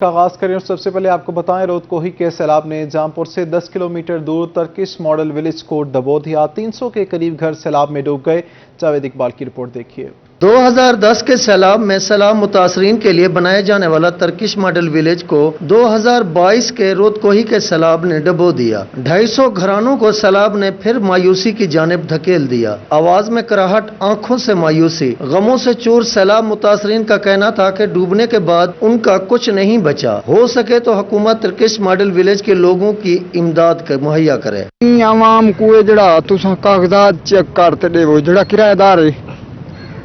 کا आगाज करें और सबसे पहले आपको बताएं रोदकोही के सैलाब ने जामपुर से 10 किलोमीटर दूर तर्किश मॉडल विलेज को डबो दिया। 300 के करीब घर सैलाब में डूब गए। जावेद इकबाल की रिपोर्ट देखिए। 2010 के सैलाब में सैलाब मुतासरीन के लिए बनाए जाने वाला तर्किश मॉडल विलेज को 2022 के रोदकोही के सैलाब ने डबो दिया। 250 घरानों को सैलाब ने फिर मायूसी की जानिब धकेल दिया। आवाज में कराहट, आंखों से मायूसी, गमों से चूर सैलाब मुतासरीन का कहना था कि डूबने के बाद उनका कुछ नहीं बचा। हो सके तो हुकूमत तर्किश मॉडल विलेज के लोगों की इमदाद मुहैया करे। आवाम को जड़ा तुसा कागजात चेक करते देवो, जड़ा किराएदार है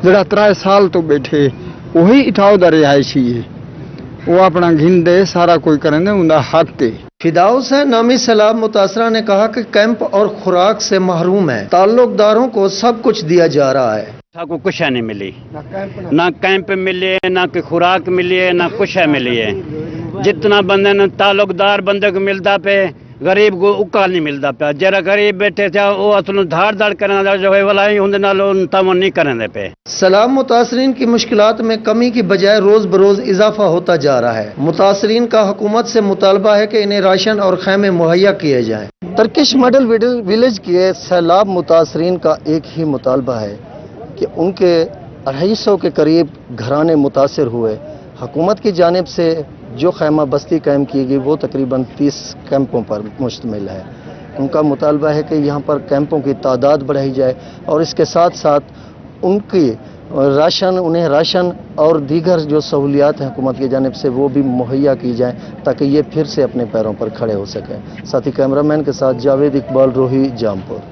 जरा 3 साल तो बैठे वही इठाओ रिहायशी है, वो अपना घिन दे सारा कोई करेंगे उनका हक है। फिदाउ से नामी सैलाब मुतासरा ने कहा कि कैंप और खुराक से महरूम है। ताल्लुकदारों को सब कुछ दिया जा रहा है। को कुछ नहीं मिली, ना कैंप मिले, ना कि खुराक मिली है, ना कुछ मिली है। जितना बंदे ने ताल्लुकदार बंदे को मिलता पे गरीब को उकाल नहीं मिलता पे। जरा गरीब बैठे थे वो असलों धाड़ धाड़ करना जो है वाला ही उनके नाल तमन नहीं करने पे। सैलाब मुतासरीन की मुश्किलात में कमी की बजाय रोज बरोज इजाफा होता जा रहा है। मुतासरीन का हुकूमत से मुतालबा है कि इन्हें राशन और खैमे मुहैया किए जाएं। तर्किश मॉडल विलेज के सैलाब मुतासरीन का एक ही मुतालबा है कि उनके 250 के करीब घराने मुतासर हुए। हुकूमत की जानिब से जो खैमा बस्ती कायम की गई वो तकरीबन 30 कैंपों पर मुश्तमिल है। उनका मुतालबा है कि यहाँ पर कैंपों की तादाद बढ़ाई जाए और इसके साथ साथ उनकी उन्हें राशन और दीगर जो सहूलियात हैं हुकूमत की जानिब से वो भी मुहैया की जाएँ ताकि ये फिर से अपने पैरों पर खड़े हो सकें। साथ ही कैमरामैन के साथ जावेद इकबाल, रोही, जामपुर।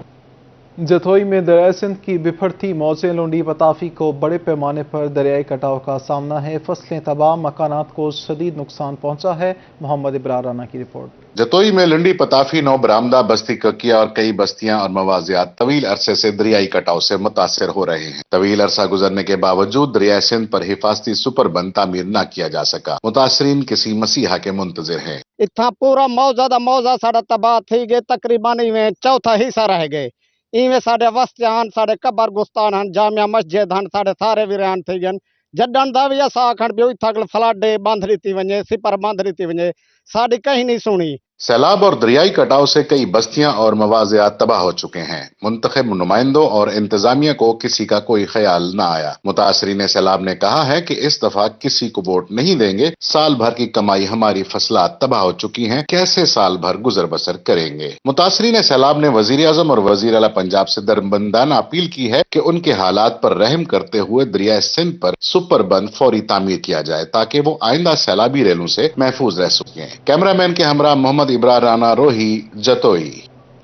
जतोई में दरिया सिंध की बिफरती मौजें लुंडी पताफी को बड़े पैमाने पर दरियाई कटाव का सामना है। फसलें तबाह, मकानात को शदीद नुकसान पहुंचा है। मोहम्मद इब्रार राना की रिपोर्ट। जतोई में लुंडी पताफी, नौ बरामदा, बस्ती ककिया और कई बस्तियां और मवाजियात तवील अरसे से दरियाई कटाव से मुतासर हो रहे हैं। तवील अरसा गुजरने के बावजूद दरिया सिंध पर हिफाजती सुपर बंद तामीर न किया जा सका। मुतासरीन किसी मसीहा के मुंतजिर हैं। इतना पूरा मौजा सारा तबाह थी गए, तकरीबन इवें चौथा हिस्सा रह गए। इवें साढ़े वस्तान, साढ़े कबर गुस्तान हन, जामिया मस्जिद हन, साढ़े सारे विरान थी गए। जडन दा भी असा आखण भी थकल फ्लड बंद रीती वने, सिपर बंद रीती वने, साड़ी कहीं नहीं सुनी। सैलाब और दरियाई कटाव से कई बस्तियां और मवाजियात तबाह हो चुके हैं। मुंतखब नुमाइंदों और इंतजामिया को किसी का कोई ख्याल न आया। मुतासरीन सैलाब ने कहा है कि इस दफा किसी को वोट नहीं देंगे। साल भर की कमाई हमारी फसलात तबाह हो चुकी हैं, कैसे साल भर गुजर बसर करेंगे। मुतासरीन सैलाब ने वजीर आजम और वजीर आला पंजाब से दरबंदाना अपील की है कि उनके हालात पर रहम करते हुए दरिया सिंध पर सुपर बंद फौरी तामीर किया जाए ताकि वो आइंदा सैलाबी रेलों से महफूज रह सकें। कैमरामैन के हमरा मोहम्मद इब्रार राना, रोही, जतोई।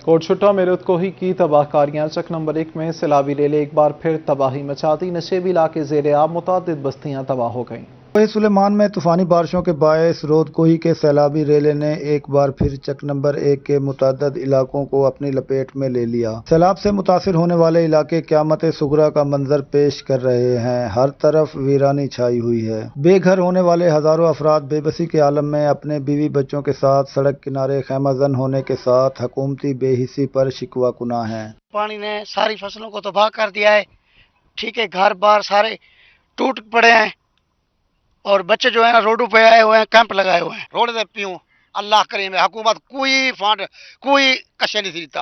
कोटछुट्टा में रोदकोही की तबाहकारियां। चक नंबर 1 में सैलाबी रेलें एक बार फिर तबाही मचाती। नशेबी इलाके ज़ेरे आब, मुतादिद बस्तियां तबाह हो गईं। सुलेमान में तूफानी बारिशों के बायस रोदकोही के सैलाबी रेले ने एक बार फिर चक नंबर 1 के मुतादद इलाकों को अपनी लपेट में ले लिया। सैलाब से मुतासिर होने वाले इलाके क़यामत सुगरा का मंजर पेश कर रहे हैं। हर तरफ वीरानी छाई हुई है। बेघर होने वाले हजारों अफराद बेबसी के आलम में अपने बीवी बच्चों के साथ सड़क किनारे खैमाजन होने के साथ हुकूमती बेहिसी पर शिकवा कुना है। पानी ने सारी फसलों को तबाह कर दिया है। ठीक है, घर बार सारे टूट पड़े हैं और बच्चे जो है ना रोडों पे आए हुए हैं, कैंप लगाए हुए हैं। रोड पे पियूं अल्लाह करीम है, हुकूमत कोई फंड कोई कशे नहीं सीता।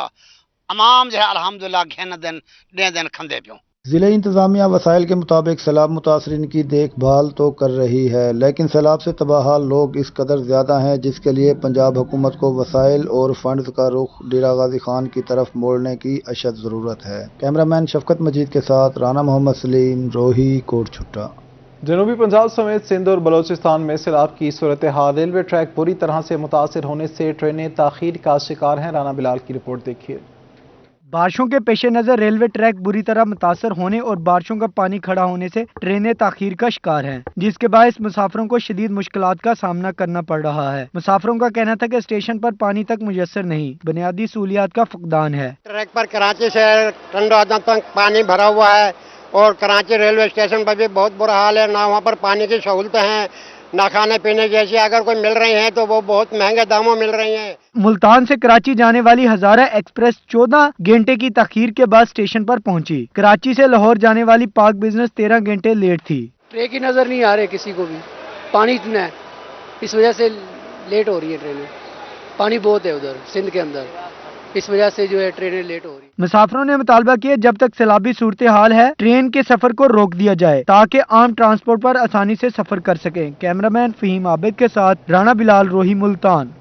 अमाम जो है अल्हम्दुलिल्लाह घेन दिन खंदे पियूं। जिले इंतजामिया वसाइल के मुताबिक सैलाब मुतासरीन की देखभाल तो कर रही है, लेकिन सैलाब से तबाहाल लोग इस कदर ज्यादा हैं जिसके लिए पंजाब हुकूमत को वसाइल और फंड्स का रुख डेरा गाजी खान की तरफ मोड़ने की अशद जरूरत है। कैमरामैन शफकत मजीद के साथ राना मोहम्मद सलीम, रोही, कोटछुट्टा। जनूबी पंजाब समेत सिंध और बलोचिस्तान में सैलाब की सूरत हाल। रेलवे ट्रैक बुरी तरह से मुतासिर होने से ट्रेनें ताखीर का शिकार हैं। राना बिलाल की रिपोर्ट देखिए। बारिशों के पेश नज़र रेलवे ट्रैक बुरी तरह मुतासर होने और बारिशों का पानी खड़ा होने से ट्रेनें ताखीर का शिकार हैं, जिसके बायस मुसाफिरों को शदीद मुश्किलात का सामना करना पड़ रहा है। मुसाफिरों का कहना था कि स्टेशन पर पानी तक मुयस्सर नहीं, बुनियादी सहूलियात का फुकदान है। ट्रैक पर कराची से टंडोआदम तक पानी भरा हुआ है और कराची रेलवे स्टेशन पर भी बहुत बुरा हाल है। ना वहाँ पर पानी की सहूलतें हैं, ना खाने पीने जैसी अगर कोई मिल रही हैं तो वो बहुत महंगे दामों मिल रही हैं। मुल्तान से कराची जाने वाली हजारा एक्सप्रेस 14 घंटे की तखीर के बाद स्टेशन पर पहुंची। कराची से लाहौर जाने वाली पाक बिजनेस 13 घंटे लेट थी। ट्रेन की नजर नहीं आ रही किसी को भी, पानी इतना है। इस वजह से लेट हो रही है ट्रेनें। पानी बहुत है उधर सिंध के अंदर, इस वजह से जो है ट्रेनें लेट हो रही है। मुसाफिरों ने मुतालबा किया जब तक सैलाबी सूरत हाल है ट्रेन के सफर को रोक दिया जाए ताकि आम ट्रांसपोर्ट पर आसानी से सफर कर सकें। कैमरामैन फहीम आबिद के साथ राना बिलाल, रोही, मुल्तान।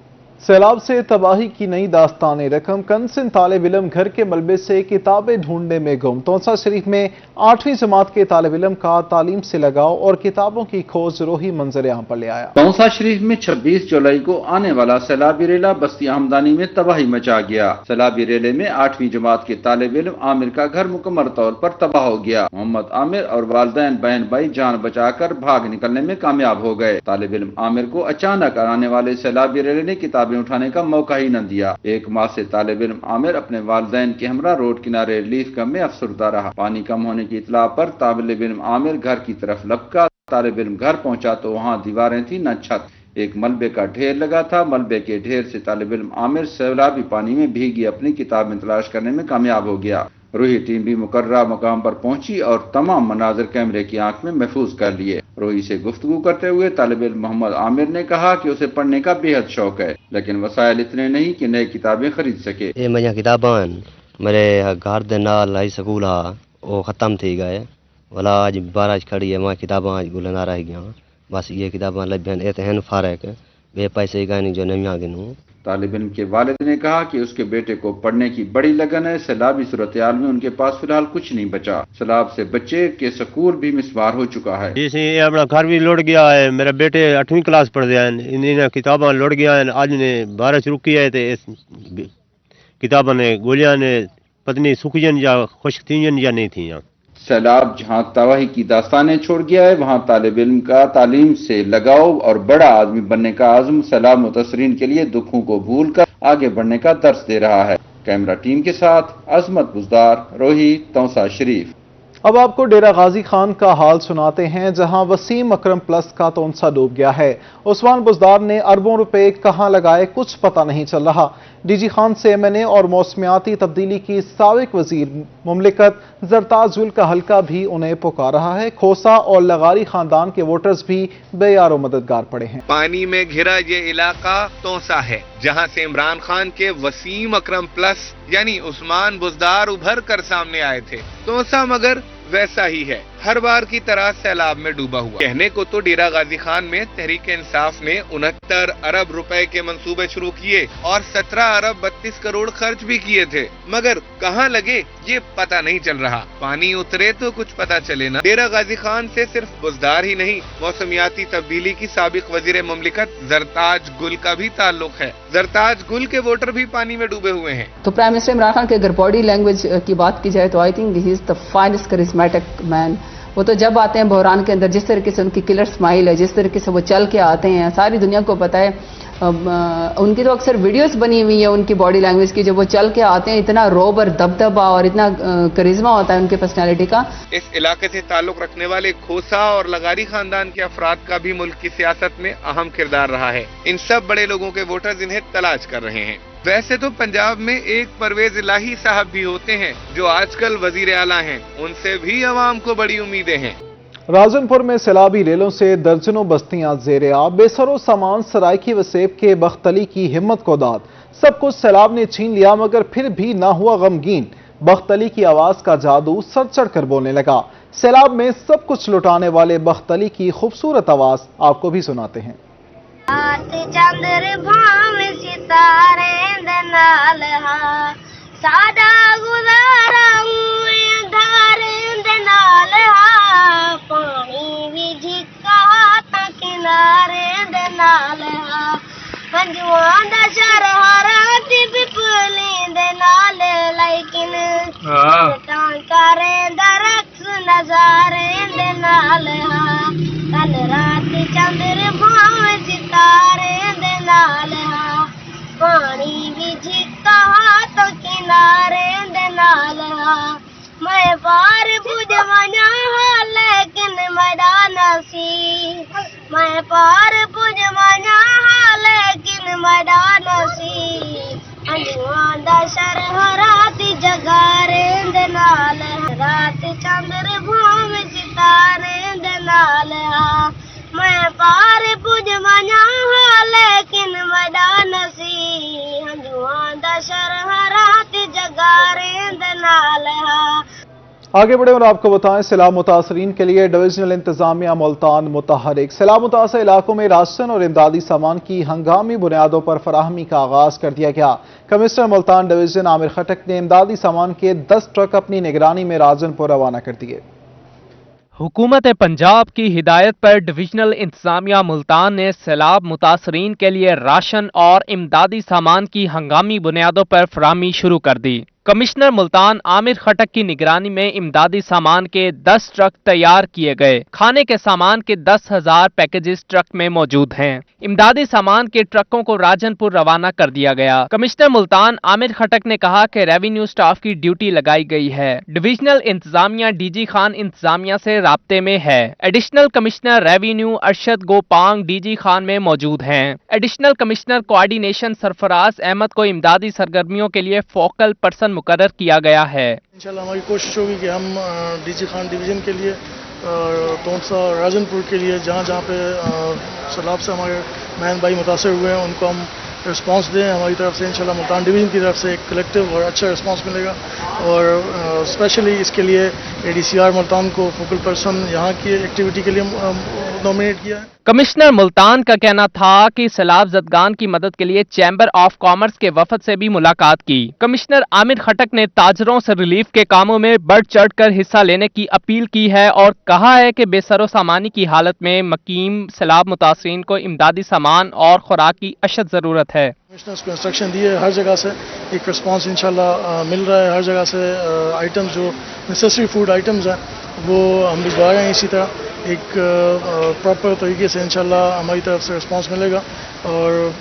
सैलाब से तबाही की नई दास्तान रकम। कंसिन तालिब इल्म घर के मलबे से किताबें ढूंढने में गुम। तौसा शरीफ में 8वीं जमात के तालिब इल्म का तालीम से लगाव और किताबों की खोज रोही मंजर आम पर ले आया। तौसा शरीफ में 26 जुलाई को आने वाला सैलाबी रेला बस्ती हमदानी में तबाही मचा गया। सैलाबी रेले में 8वीं जमात के तालिब इल्म आमिर का घर मुकम्मल तौर पर तबाह हो गया। मोहम्मद आमिर और वालिदैन बहन भाई जान बचाकर भाग निकलने में कामयाब हो गए। तालिब इल्म आमिर को अचानक आने वाले सैलाबी रेले ने किताबें उठाने का मौका ही न दिया। एक माह से तालिब इल्म आमिर अपने वालिदैन के हमरा रोड किनारे रिलीफ कैंप में अफसरदा रहा। पानी कम होने की इतला पर तालिब इल्म आमिर घर की तरफ लपका। तालिब इल्म घर पहुंचा तो वहाँ दीवारें थी न छत। एक मलबे का ढेर लगा था। मलबे के ढेर से तालिब इल्म आमिर सैलाबी पानी में भीगी अपनी किताबें तलाश करने में कामयाब हो गया। रोही टीम भी मुकर्ररा मकाम पर पहुंची और तमाम मनाजिर कैमरे की आंख में महफूज कर लिए। रोही से गुफ्तगू करते हुए तालिब इल्म मोहम्मद आमिर ने कहा कि उसे पढ़ने का बेहद शौक है, लेकिन वसाइल इतने नहीं कि नई किताबें खरीद सके। ये मेरी किताबां मेरे घर दे नाल हाई स्कूल हा वो खत्म थी गए वाला आज बारिश खड़ी है मैं किताबां आज गुलना रह गया। बस ये किताबां लभ्यन ए तहन फारक बे पैसे गानी जो नहीं गिनू। तालिब इल्म के वालिद ने कहा कि उसके बेटे को पढ़ने की बड़ी लगन है। सैलाबी सूरत-ए-हाल में उनके पास फिलहाल कुछ नहीं बचा। सैलाब से बच्चे के स्कूल भी मिसमार हो चुका है। ये अपना घर भी लुट गया है। मेरे बेटे 8वीं क्लास पढ़ गया है, इन किताबा लुट गया है। आज ने बारिश रुकी है तो इस किताबा ने गोलियां ने पत्नी सुखजन या खुश्क थीजन या नहीं थी। सैलाब जहां तबाही की दास्तानें छोड़ गया है वहां तालिब इल्म का तालीम से लगाव और बड़ा आदमी बनने का आज़म सैलाब मुतासरीन के लिए दुखों को भूलकर आगे बढ़ने का दर्स दे रहा है। कैमरा टीम के साथ अजमत बुजदार, रोही, तौसा शरीफ। अब आपको डेरा गाजी खान का हाल सुनाते हैं जहां वसीम अकरम प्लस का तोंसा डूब गया है। उस्मान बुजदार ने अरबों रुपए कहां लगाए कुछ पता नहीं चल रहा। डीजी खान से एमएनए और मौसमियाती तब्दीली की साबिक वजीर मुमलिकत जरताज गुल का हल्का भी उन्हें पुकार रहा है। खोसा और लगारी खानदान के वोटर्स भी बेयारो मददगार पड़े हैं। पानी में घिरा ये इलाका तौसा है जहां से इमरान खान के वसीम अकरम प्लस यानी उस्मान बुजदार उभर कर सामने आए थे। तौसा मगर वैसा ही है, हर बार की तरह सैलाब में डूबा हुआ। कहने को तो डेरा गाजी खान में तहरीक इंसाफ ने 69 अरब रुपए के मंसूबे शुरू किए और 17 अरब 32 करोड़ खर्च भी किए थे, मगर कहां लगे ये पता नहीं चल रहा। पानी उतरे तो कुछ पता चले ना। डेरा गाजी खान से सिर्फ बुजदार ही नहीं, मौसमियाती तब्दीली की साबिक वजीर मुमलिकत जरताज गुल का भी ताल्लुक है। जरताज गुल के वोटर भी पानी में डूबे हुए हैं। तो प्राइम मिनिस्टर इमरान खान की अगर बॉडी लैंग्वेज की बात की जाए तो I think he is the finest charismatic man. वो तो जब आते हैं बहरान के अंदर जिस तरीके से उनकी किलर स्माइल है, जिस तरीके से वो चल के आते हैं, सारी दुनिया को पता है। उनकी तो अक्सर वीडियोस बनी हुई है उनकी बॉडी लैंग्वेज की, जब वो चल के आते हैं इतना रोब और दबदबा और इतना करिश्मा होता है उनके पर्सनैलिटी का। इस इलाके से ताल्लुक रखने वाले खोसा और लगारी खानदान के अफराद का भी मुल्क की सियासत में अहम किरदार रहा है। इन सब बड़े लोगों के वोटर्स इन्हें तलाश कर रहे हैं। वैसे तो पंजाब में एक परवेज इलाही साहब भी होते हैं जो आजकल वजीर आला हैं, उनसे भी अवाम को बड़ी उम्मीदें हैं। राजनपुर में सैलाबी रेलों से दर्जनों बस्तियां ज़ेरे आब। बेसरो सामान सराइकी वसेब के बख्तली की हिम्मत को दाद। सब कुछ सैलाब ने छीन लिया मगर फिर भी ना हुआ गमगीन। बख्तली की आवाज का जादू सर चढ़ कर बोलने लगा। सैलाब में सब कुछ लुटाने वाले बख्तली की खूबसूरत आवाज आपको भी सुनाते हैं। सादा गुजारा पानी भी झिका किनारे दे नाल पंजवां दा शरहारा दी पिपली दे नाल लेकिन टांकारे दा रक्स नजारे दे नाल कल रात चंद्र भावे सितारे दे नाल पानी भी झिका तो किनारे दे नाल मैं पार पुजवाना लेकिन मैदान सी मैं पार पुजवाना लेकिन मैदान सी अंजुआं दा शरह रात जगारे दे नाल रात चंद्र भावे सितारे दे नाल मैं पार पुज वञा हा लेकिन वॾा नसी हंजुआं दा शरह रात जगारेंद नाल हा। आगे बढ़े और आपको बताएं, सैलाब मुतासरीन के लिए डिविजनल इंतजामिया मुल्तान मुतहरिक। सैलाब मुतासर इलाकों में राशन और इमदादी सामान की हंगामी बुनियादों पर फराहमी का आगाज कर दिया गया। कमिश्नर मुल्तान डिवीजन आमिर खटक ने इमदादी सामान के 10 ट्रक अपनी निगरानी में राजनपुर रवाना कर दिए। हुकूमत पंजाब की हिदायत पर डिविजनल इंतजामिया मुल्तान ने सैलाब मुतासरीन के लिए राशन और इमदादी सामान की हंगामी बुनियादों पर फराहमी शुरू कर दी। कमिश्नर मुल्तान आमिर खटक की निगरानी में इमदादी सामान के 10 ट्रक तैयार किए गए। खाने के सामान के 10,000 पैकेजेस ट्रक में मौजूद हैं। इमदादी सामान के ट्रकों को राजनपुर रवाना कर दिया गया। कमिश्नर मुल्तान आमिर खटक ने कहा कि रेवेन्यू स्टाफ की ड्यूटी लगाई गई है। डिविजनल इंतजामिया डीजी खान इंतजामिया से राब्ते में है। Additional commissioner revenue Arshad Gopang DG Khan में मौजूद हैं। Additional commissioner coordination Sarfaraz Ahmed को इमदादी सरगर्मियों के लिए फोकल पर्सन मुकर्रर किया गया है। इंशाल्लाह हमारी कोशिश होगी कि हम डीजी खान डिवीज़न के लिए तोंसा राजनपुर के लिए जहाँ जहाँ पे सैलाब से हमारे बहन भाई मुतासर हुए हैं उनको हम रिस्पांस दें। हमारी तरफ से इंशाल्लाह मुल्तान डिवीज़न की तरफ से एक कलेक्टिव और अच्छा रिस्पांस मिलेगा और स्पेशली इसके लिए ADCR मुल्तान को फोकल पर्सन यहाँ की एक्टिविटी के लिए नॉमिनेट किया है। कमिश्नर मुल्तान का कहना था कि सैलाब ज़दगान की मदद के लिए चैम्बर ऑफ कॉमर्स के वफद से भी मुलाकात की। कमिश्नर आमिर खटक ने ताजरों से रिलीफ के कामों में बढ़ चढ़ कर हिस्सा लेने की अपील की है और कहा है कि बेसरो सामानी की हालत में मकीम सैलाब मुतासरीन को इमदादी सामान और खुराक की अशद जरूरत है। कमिश्नर्स को इंस्ट्रक्शन दी है, हर जगह से एक रिस्पांस इंशाल्लाह मिल रहा है। हर जगह से आइटम्स जो नेसेसरी फूड आइटम्स हैं वो हम भिजवा रहे हैं। इसी तरह एक प्रॉपर तरीके से इंशाल्लाह हमारी तरफ से रिस्पांस मिलेगा और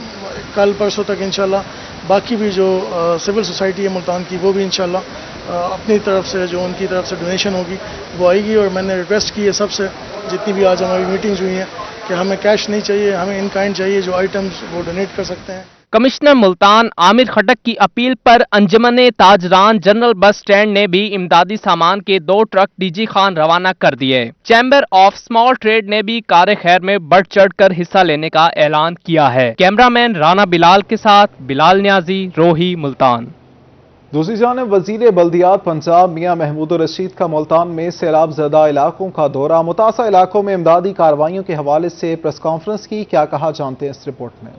कल परसों तक इंशाल्लाह बाकी भी जो सिविल सोसाइटी है मुल्तान की वो भी इंशाल्लाह अपनी तरफ से जो उनकी तरफ से डोनेशन होगी वो आएगी। और मैंने रिक्वेस्ट की है सबसे, जितनी भी आज हमारी मीटिंग्स हुई हैं, कि हमें कैश नहीं चाहिए, हमें इन काइंड चाहिए। जो आइटम्स वो डोनेट कर सकते हैं। कमिश्नर मुल्तान आमिर खटक की अपील पर अंजमन ताजरान जनरल बस स्टैंड ने भी इमदादी सामान के 2 ट्रक डीजी खान रवाना कर दिए। चैम्बर ऑफ स्मॉल ट्रेड ने भी कार खैर में बढ़ चढ़ कर हिस्सा लेने का ऐलान किया है। कैमरामैन राना बिलाल के साथ बिलाल न्याजी, रोही, मुल्तान। दूसरी जानिब वजीर बल्दियात पंजाब मियां महमूद रशीद का मुल्तान में सैलाब ज़दा इलाकों का दौरा। मुतासर इलाकों में इमदादी कार्रवाइयों के हवाले से प्रेस कॉन्फ्रेंस की। क्या कहा जानते हैं इस रिपोर्ट में।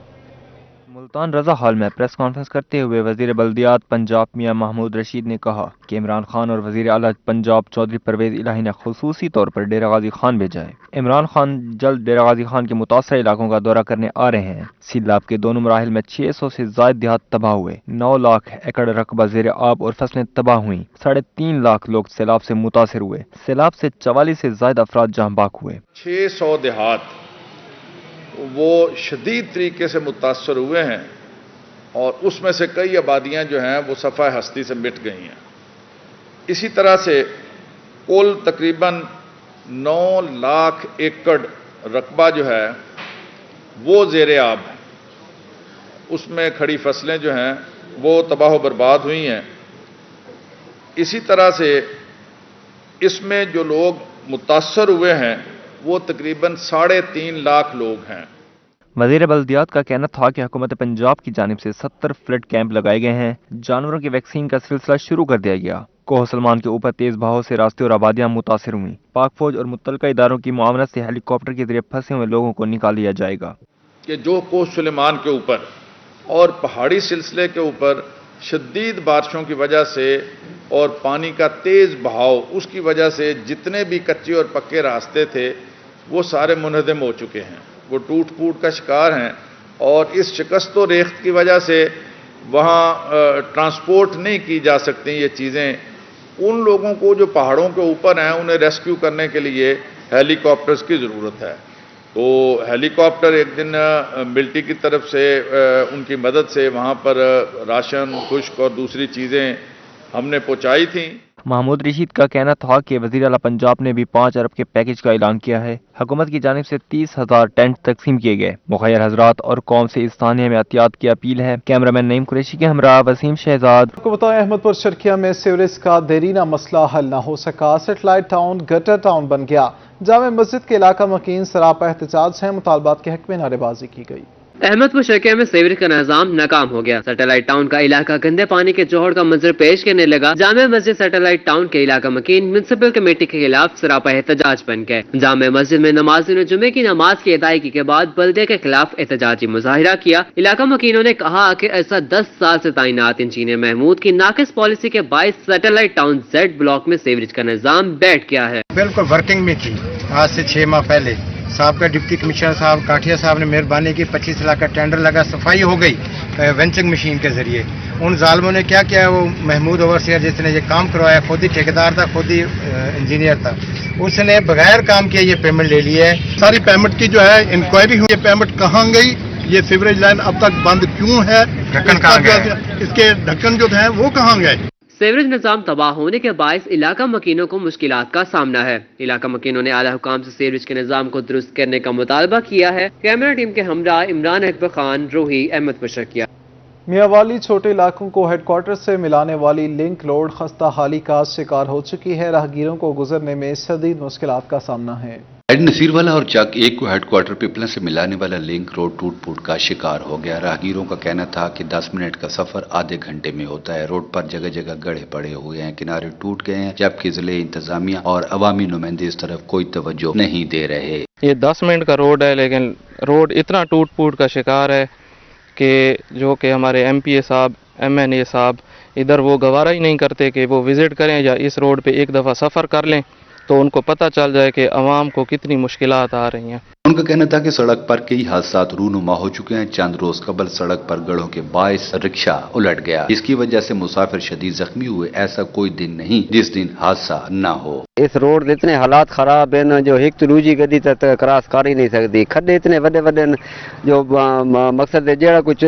मुल्तान रजा हॉल में प्रेस कॉन्फ्रेंस करते हुए वजीर बल्दियात पंजाब मियां महमूद रशीद ने कहा कि इमरान खान और वजीर आला पंजाब चौधरी परवेज इलाही ने खुसूसी तौर पर डेरा गाजी खान भेजा है। इमरान खान जल्द डेरा गाजी खान के मुतासर इलाकों का दौरा करने आ रहे हैं। सैलाब के दोनों मराहिल में 600 से ज्यादा देहात तबाह हुए। 9 लाख एकड़ रकबा ज़ेर आब और फसलें तबाह हुई। 3.5 लाख लोग सैलाब से मुतासर हुए। सैलाब से 44 से ज्यादा अफराद जहाँ बाक हुए। 600 देहात वो शदीद तरीके से मुतासर हुए हैं और उसमें से कई आबादियां जो हैं वो सफ़ा हस्ती से मिट गई हैं। इसी तरह से कुल तकरीबन 9 लाख एकड़ रकबा जो है वो ज़ेर आब है। उसमें खड़ी फसलें जो हैं वो तबाह बर्बाद हुई हैं। इसी तरह से इसमें जो लोग मुतासर हुए हैं वो तकरीबन 3.5 लाख लोग हैं। वजीर बल्दियात का कहना था कि हुकूमत पंजाब की जानिब से 70 फ्लड कैंप लगाए गए हैं। जानवरों की वैक्सीन का सिलसिला शुरू कर दिया गया। कोह सलमान के ऊपर तेज बहाव से रास्ते और आबादियां मुतासर हुई। पाक फौज और मुतल्लिका इदारों की मुआवनत से हेलीकॉप्टर के जरिए फंसे हुए लोगों को निकाल लिया जाएगा। कि जो कोह सलमान के ऊपर और पहाड़ी सिलसिले के ऊपर शदीद बारिशों की वजह से और पानी का तेज बहाव, उसकी वजह से जितने भी कच्चे और पक्के रास्ते थे वो सारे मुनहदम हो चुके हैं। वो टूट फूट का शिकार हैं और इस शिकस्त व रेख्त की वजह से वहाँ ट्रांसपोर्ट नहीं की जा सकती ये चीज़ें। उन लोगों को जो पहाड़ों के ऊपर हैं उन्हें रेस्क्यू करने के लिए हेलीकॉप्टर्स की ज़रूरत है। तो हेलीकॉप्टर एक दिन मिलिट्री की तरफ से उनकी मदद से वहाँ पर राशन, खुश्क और दूसरी चीज़ें हमने पहुँचाई थी। महमूद रशीद का कहना था कि वज़ीर आला पंजाब ने भी 5 अरब के पैकेज का ऐलान किया है। हुकूमत की जानिब से 30,000 टेंट तकसीम किए गए। मुखैर हजरात और कौम से इस तानिया में एहतियात की अपील है। कैमरामैन नईम कुरैशी के हमरा वसीम शहजाद। आपको बताएं, अहमदपुर शर्किया में सीवरेज का देरीना मसला हल न हो सका। सेटेलाइट टाउन गटर टाउन बन गया। जामे मस्जिद के इलाका मकीन सरापा एहतजाज है। मुतालबात के हक में नारेबाजी की गई। अहमदपुर शर्किया में सीवरेज का निजाम नाकाम हो गया। सैटेलाइट टाउन का इलाका गंदे पानी के जोहड़ का मंजर पेश करने लगा। जामे मस्जिद सैटेलाइट टाउन के इलाका मकीन म्युनिसिपल कमेटी के खिलाफ सरापा एहतजाज बन गए। जामे मस्जिद में नमाजियों ने जुमे की नमाज की अदायगी के बाद बल्दिया के खिलाफ एहतजाजी मुजाहिरा किया। इलाका मकीनों ने कहा कि ऐसा 10 साल से तैनात इंजीनियर महमूद की नाकिस पॉलिसी के बायस सैटेलाइट टाउन जेड ब्लॉक में सीवरेज का निजाम बैठ गया है। बिल्कुल वर्किंग में थी। आज से 6 माह पहले साहब का डिप्टी कमिश्नर साहब काठिया साहब ने मेहरबानी की, 25 लाख का टेंडर लगा, सफाई हो गई वेंचिंग मशीन के जरिए। उन जालमों ने क्या किया, वो महमूद ओवरसियर जिसने ये काम करवाया खुद ही ठेकेदार था, खुद ही इंजीनियर था, उसने बगैर काम किए ये पेमेंट ले ली है। सारी पेमेंट की जो है इंक्वायरी हुई, ये पेमेंट कहाँ गई, ये सीवरेज लाइन अब तक बंद क्यों है, ढक्कन कहाँ गया, इसके ढक्कन जो थे वो कहाँ गए। सीवरेज निजाम तबाह होने के बायस इलाका मकीनों को मुश्किलात का सामना है। इलाका मकीनों ने आला हुकाम से सीवरेज के निजाम को दुरुस्त करने का मुतालबा किया है। कैमरा टीम के हमरा इमरान अकबर खान, रोही, अहमदपुर शर्किया। मियांवाली छोटे इलाकों को हेडक्वार्टर से मिलाने वाली लिंक रोड खस्ता हाली का शिकार हो चुकी है। राहगीरों को गुजरने में शदीद मुश्किलात का सामना है। हेड नसीरवाला और चक 1 को हेडक्वार्टर पिपला से मिलाने वाला लिंक रोड टूट फूट का शिकार हो गया। राहगीरों का कहना था कि 10 मिनट का सफर आधे घंटे में होता है। रोड पर जगह जगह गड्ढे पड़े हुए हैं, किनारे टूट गए हैं, जबकि जिले इंतजामिया और अवामी नुमाइंदे इस तरफ कोई तवज्जो नहीं दे रहे। ये 10 मिनट का रोड है, लेकिन रोड इतना टूट फूट का शिकार है कि जो कि हमारे MPA साहब, MNA साहब इधर वो गवारा ही नहीं करते कि वो विजिट करें या इस रोड पे एक दफ़ा सफ़र कर लें तो उनको पता चल जाए कि अवाम को कितनी मुश्किलात आ रही हैं। उनका कहना था कि सड़क पर कई हादसा रूनुमा हो चुके हैं। चंद रोज कबल सड़क पर गड्ढों के बायस रिक्शा उलट गया, इसकी वजह से मुसाफिर शदीद जख्मी हुए। ऐसा कोई दिन नहीं जिस दिन हादसा न हो। इस रोड इतने हालात खराब हैं जो एक दूजी गड्डी तक क्रॉस कर ही नहीं सकती। खड्डे इतने बड़े बड़े जो मकसद है जेड़ा कुछ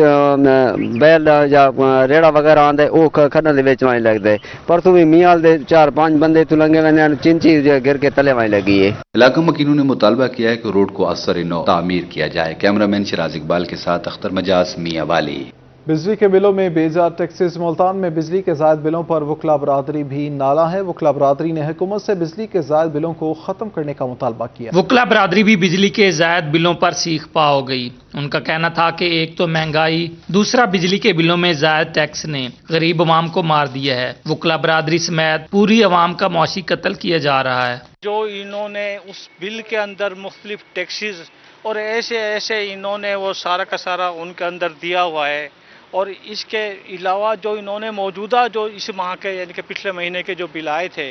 बैल या रेड़ा वगैरह आंदा है वो खड्डा दे विच वाई लगदा है। परसों भी मियाल दे 4-5 बंदे तू लंघे वने चिंची गिर के तले वाई लगी है। इलाका मकीनों ने मुतालबा किया है कि रोड को असर नौ तामीर किया जाए। कैमरामैन शिराज इकबाल के साथ अख्तर मजाज, मियांवाली। बिजली के बिलों में बेजा टैक्सेस। मुल्तान में बिजली के जायद बिलों पर वकला बरादरी भी नाला है। वकला बरादरी ने हुकूमत से बिजली के जायद बिलों को खत्म करने का मुतालबा किया। वकला बरादरी भी बिजली के जायद बिलों पर सीख पा हो गई। उनका कहना था कि एक तो महंगाई, दूसरा बिजली के बिलों में जायद टैक्स ने गरीब अवाम को मार दिया है। वकला बरादरी समेत पूरी अवाम का मौशी कत्ल किया जा रहा है। जो इन्होंने उस बिल के अंदर मुख्तलिफ टैक्सेस और ऐसे इन्होंने वो सारा का सारा उनके अंदर दिया हुआ है, और इसके अलावा जो इन्होंने मौजूदा जो इस माह के यानी कि पिछले महीने के जो बिल आए थे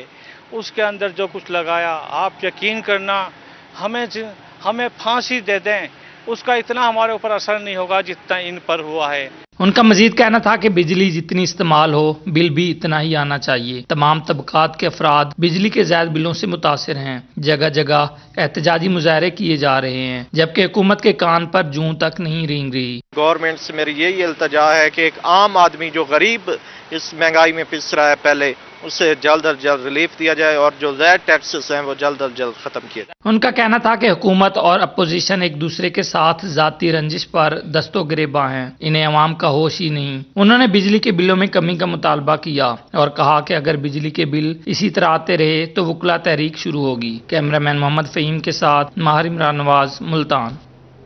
उसके अंदर जो कुछ लगाया, आप यकीन करना हमें फांसी दे दें उसका इतना हमारे ऊपर असर नहीं होगा जितना इन पर हुआ है। उनका मजीद कहना था कि बिजली जितनी इस्तेमाल हो बिल भी इतना ही आना चाहिए। तमाम तबकात के अफराद बिजली के ज़ायद बिलों से मुतासिर हैं। जगह जगह एहतजाजी मुजाहरे किए जा रहे हैं, जबकि हुकूमत के कान पर जूं तक नहीं रेंग रही। गवर्नमेंट से मेरी यही इल्तजा है कि एक आम आदमी जो गरीब इस महंगाई में पिस रहा है पहले उसे जल्द अज जल्द रिलीफ दिया जाए और जो ज़ायद टैक्सेस हैं वो जल्द अज जल्द खत्म किए जाए। उनका कहना था कि हुकूमत और अपोजिशन एक दूसरे के साथ जाती रंजिश पर दस्तो गिरेबा हैं, इन्हें अवाम का होश ही नहीं। उन्होंने बिजली के बिलों में कमी का मुतालबा किया और कहा कि अगर बिजली के बिल इसी तरह आते रहे तो वकला तहरीक शुरू होगी। कैमरामैन मोहम्मद फ़हीम के साथ माहिर इमरान नवाज, मुल्तान।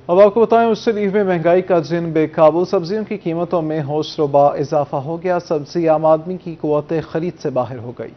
अब आपको बताएं, उस शरीफ में महंगाई का जिन बेकाबू। सब्जियों की कीमतों में होशरुबा इजाफा हो गया। सब्जी आम आदमी की कुव्वत खरीद से बाहर हो गई।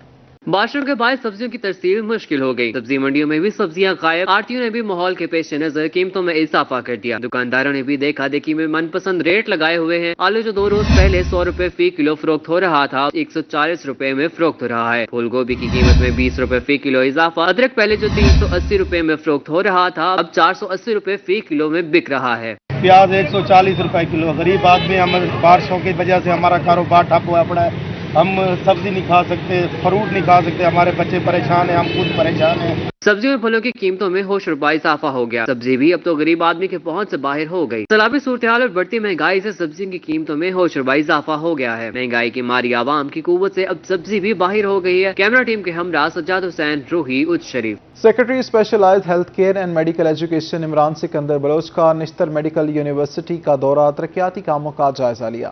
बारिशों के बाद सब्जियों की तरसील मुश्किल हो गई। सब्जी मंडियों में भी सब्जियां गायब। आड़तियों ने भी माहौल के पेश नजर कीमतों में इजाफा कर दिया। दुकानदारों ने भी देखा देखी में मनपसंद रेट लगाए हुए हैं। आलू जो 2 रोज पहले 100 रुपए फी किलो फरोख्त हो रहा था 140 रुपए में फरोख्त हो रहा है। फूल गोभी की कीमत में 20 रुपए फी किलो इजाफा। अदरक पहले जो 380 रुपए में फरोख्त हो रहा था अब 480 रुपए फी किलो में बिक रहा है। प्याज 140 रुपए किलो। गरीब आदमी, हम बारिशों की वजह से हमारा कारोबार ठप हुआ पड़ा है। ہم سبزی نہیں کھا سکتے، فروٹ نہیں کھا سکتے، ہمارے بچے پریشان ہیں، ہم خود پریشان ہیں۔ سبزیوں اور پھلوں کی قیمتوں میں ہوش ربا اضافہ ہو گیا۔ سبزی بھی اب تو غریب آدمی کے پہنچ سے باہر ہو گئی۔ سیلابی صورتحال اور بڑھتی مہنگائی سے سبزیوں کی قیمتوں میں ہوش ربا اضافہ ہو گیا ہے۔ مہنگائی کی ماری عوام کی قوت سے اب سبزی بھی باہر ہو گئی ہے۔ کیمرہ ٹیم کے ہمراہ Sajjad Hussain, Roohi, H Sharif. Secretary specialised health care and medical education Imran Sikandar Baloch کا نشتر میڈیکل یونیورسٹی کا دورہ، ترقیاتی کاموں کا جائزہ لیا۔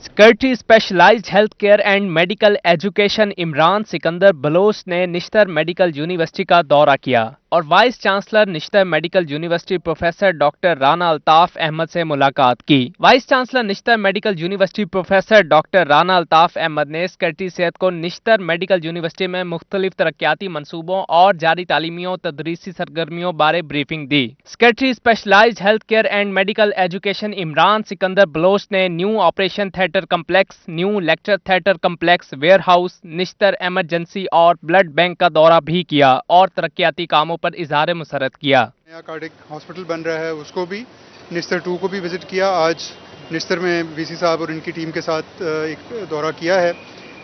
Secretary specialised health care and medical education Imran Sikandar Baloch نے نشتر میڈیکل یونیورسٹی کا دورہ کیا اور vice chancellor Nishtar medical university professor doctor Rana Altaf Ahmed سے ملاقات کی۔ Vice chancellor Nishtar medical university professor doctor Rana Altaf Ahmed نے سیکرٹری صحت کو نشتر میڈیکل یونیورسٹی میں مختلف ترقیاتی منصوبوں اور جاری تعلیمی و تدریسی سرگرمیوں بارے بریفنگ دی۔ Secretary specialised health care and medical education Imran Sikandar Baloch نے new operation theatre complex, new lecture theatre complex, warehouse, Nishtar emergency اور بلڈ بینک کا دورہ بھی کیا اور ترقیاتی کاموں پر اظہار مسرت کیا۔ نیا کارڈک ہاسپٹل بن رہا ہے، اس کو بھی نشتر 2 کو بھی وزٹ کیا۔ آج نشتر میں وی سی صاحب اور ان کی ٹیم کے ساتھ ایک دورہ کیا ہے۔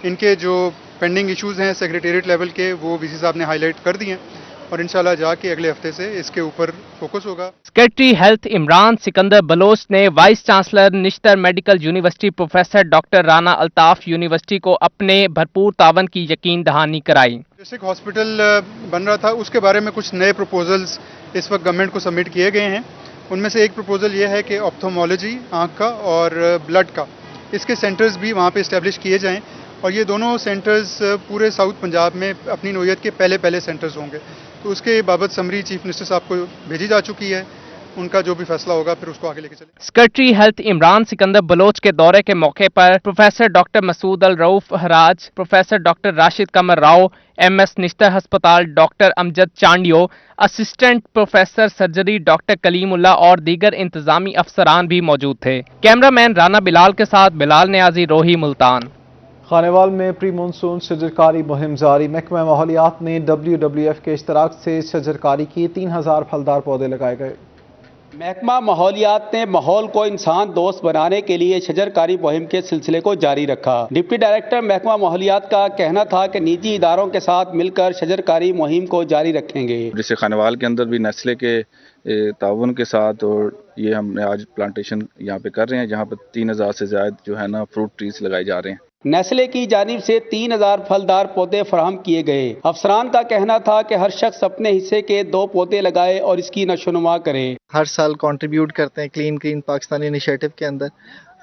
ان کے جو پینڈنگ ایشوز ہیں سیکریٹریٹ لیول کے، وہ وی سی صاحب نے ہائی لائٹ کر دیے ہیں اور انشاءاللہ جا کے اگلے ہفتے سے اس کے اوپر فوکس ہوگا۔ سیکرٹری ہیلتھ عمران سکندر بلوچ نے vice chancellor Nishtar medical university professor doctor Rana Altaf university کو اپنے بھرپور تعاون کی یقین دہانی کرائی۔ ڈسٹرکٹ ہاسپٹل بن رہا تھا، اس کے بارے میں کچھ نئے پروپوزلز اس وقت گورنمنٹ کو سبمٹ کیے گئے ہیں۔ ان میں سے ایک پروپوزل یہ ہے کہ آپتھومولوجی، آنکھ کا اور بلڈ کا، اس کے سینٹرز بھی وہاں پہ اسٹیبلش کیے جائیں اور یہ دونوں سینٹرز پورے ساؤتھ پنجاب میں اپنی نوعیت کے پہلے سینٹرز ہوں گے۔ تو اس کے بابت سمری چیف منسٹر صاحب کو بھیجی جا چکی ہے، ان کا جو بھی فیصلہ ہوگا پھر اس کو آگے لے کے چلیں۔ سیکرٹری ہیلتھ عمران سکندر بلوچ کے دورے کے موقع پر professor doctor Masood ur-Rauf Harraj, professor doctor Rashid Qamar Rao, M S Nishtar ہسپتال doctor Amjad Chandio, assistant professor surgery doctor Kaleem Ullah اور دیگر انتظامی افسران بھی موجود تھے۔ کیمرہ مین رانا بلال کے ساتھ بلال نیازی، روحی، ملتان۔ خانیوال میں پری مونسون شجرکاری مہم جاری، محکمہ ماحولیات نے WWF کے اشتراک سے شجرکاری کی، 3000 پھلدار پودے لگائے گئے۔ محکمہ ماحولیات نے ماحول کو انسان دوست بنانے کے لیے شجرکاری مہم کے سلسلے کو جاری رکھا۔ ڈپٹی ڈائریکٹر محکمہ ماحولیات کا کہنا تھا کہ نجی اداروں کے ساتھ مل کر شجرکاری مہم کو جاری رکھیں گے۔ جیسے خانیوال کے اندر بھی نیسلے کے تعاون کے ساتھ، اور یہ ہم نے آج پلانٹیشن یہاں پہ کر رہے ہیں جہاں پہ 3000 سے زائد جو ہے نا فروٹ ٹریز لگائے جا رہے ہیں۔ نیسلے کی جانب سے 3000 پھلدار پودے فراہم کیے گئے۔ افسران کا کہنا تھا کہ ہر شخص اپنے حصے کے 2 پودے لگائے اور اس کی نشوونما کرے۔ ہر سال کنٹریبیوٹ کرتے ہیں کلین گرین پاکستان انیشیٹو کے اندر،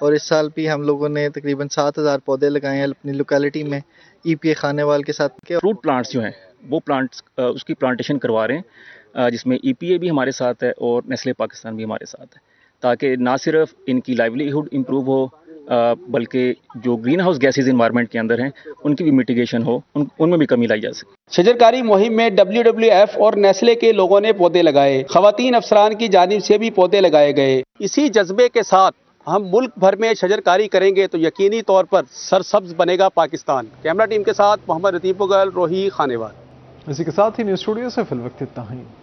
اور اس سال بھی ہم لوگوں نے تقریباً 7000 پودے لگائے ہیں اپنی لوکیلٹی میں۔ EPA خانیوال کے ساتھ فروٹ پلانٹس جو ہیں وہ پلانٹس اس کی پلانٹیشن کروا رہے ہیں، جس میں EPA بھی ہمارے ساتھ ہے اور نیسلے پاکستان بھی ہمارے ساتھ ہے، تاکہ نہ صرف ان کی لائیولیہڈ امپروو ہو بلکہ جو گرین ہاؤس گیسز انوائرمنٹ کے اندر ہیں ان کی بھی میٹیگیشن ہو، ان میں بھی کمی لائی جا سکے۔ شجرکاری مہم میں WWF اور نیسلے کے لوگوں نے پودے لگائے، خواتین افسران کی جانب سے بھی پودے لگائے گئے۔ اسی جذبے کے ساتھ ہم ملک بھر میں شجرکاری کریں گے تو یقینی طور پر سرسبز بنے گا پاکستان۔ کیمرہ ٹیم کے ساتھ محمد رتیب مغل، روحی، خانیوال۔ اسی کے ساتھ ہی نیوز اسٹوڈیو سے فی الوقت اتنا ہی۔